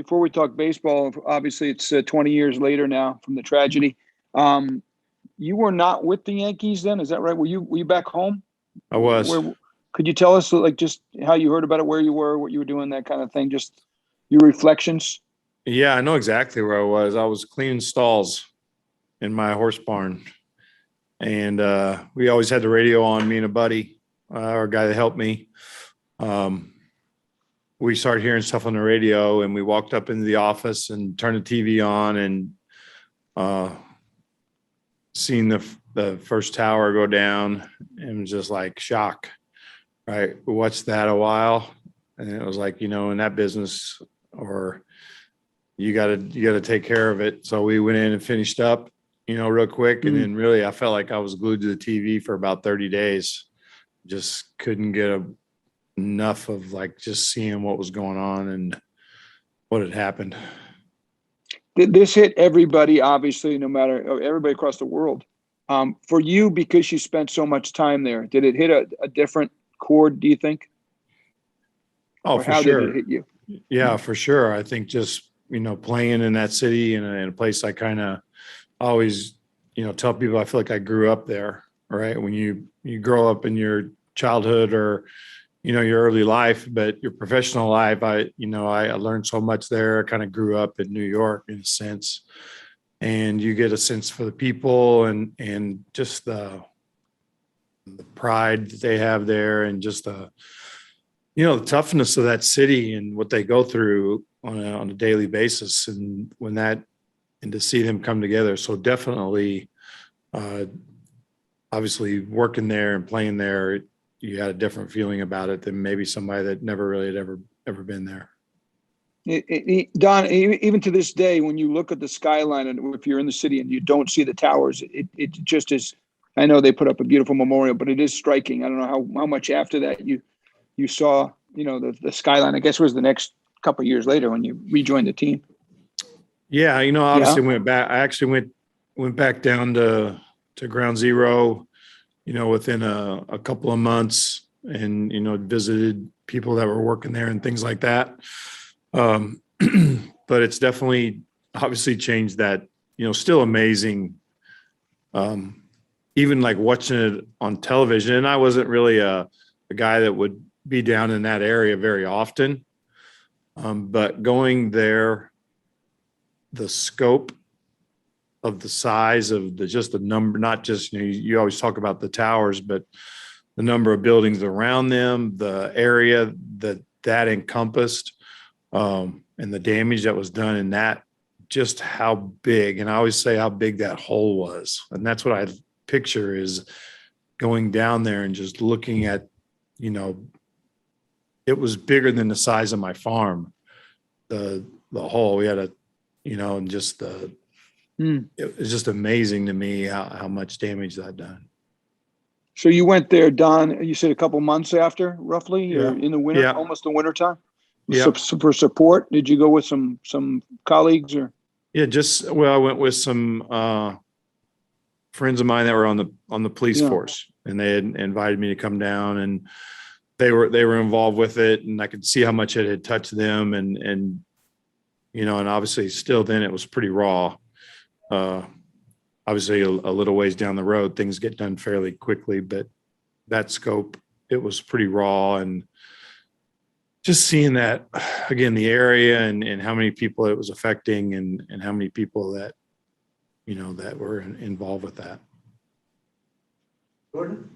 before we talk baseball, obviously it's 20 years later now from the tragedy. You were not with the Yankees then, is that right? Were you back home? I was. Could you tell us like just how you heard about it, where you were, what you were doing, that kind of thing, just your reflections? Yeah, I know exactly where I was. I was cleaning stalls in my horse barn. And we always had the radio on, me and a buddy, or a guy that helped me. We started hearing stuff on the radio, and we walked up into the office and turned the TV on and seen the first tower go down, and was just like shock. Right, we watched that a while, and it was like, in that business, or you got to take care of it. So we went in and finished up, real quick, and then really I felt like I was glued to the TV for about 30 days. Just couldn't get enough of like just seeing what was going on and what had happened. This hit everybody, obviously, no matter everybody across the world. For you, because you spent so much time there, did it hit a different chord, do you think? Oh, or for how sure. did it hit you? Yeah, for sure. I think just, playing in that city in a place I kind of always, tell people I feel like I grew up there, right? When you grow up in your childhood or, your early life, but your professional life, I learned so much there. I kind of grew up in New York in a sense, and you get a sense for the people and just the pride that they have there, and just the toughness of that city and what they go through on a daily basis. And to see them come together. So definitely, obviously working there and playing there, you had a different feeling about it than maybe somebody that never really had ever been there. Don, even to this day, when you look at the skyline, and if you're in the city and you don't see the towers, it just is. I know they put up a beautiful memorial, but it is striking. I don't know how much after that you saw, the skyline. I guess it was the next couple of years later when you rejoined the team. Yeah, obviously went back. I actually went back down to ground zero, within a couple of months, and visited people that were working there and things like that. But it's definitely obviously changed that. Still amazing. Even like watching it on television, and I wasn't really a guy that would be down in that area very often. But going there, the scope of the size of the number, not just, you always talk about the towers, but the number of buildings around them, the area that encompassed, and the damage that was done in that, just how big. And I always say how big that hole was. And that's what I picture is going down there and just looking at, it was bigger than the size of my farm. The hole, we had and just it was just amazing to me how much damage that done. So you went there, Don, you said a couple months after, roughly, or in the winter, almost the winter time? Yeah. For support? Did you go with some colleagues or? Yeah, I went with some friends of mine that were on the police force, and they had invited me to come down, and they were involved with it, and I could see how much it had touched them, and and obviously still then it was pretty raw. Obviously a little ways down the road, things get done fairly quickly, but that scope, it was pretty raw. And just seeing that again, the area and how many people it was affecting, and how many people that, that were involved with that. Gordon?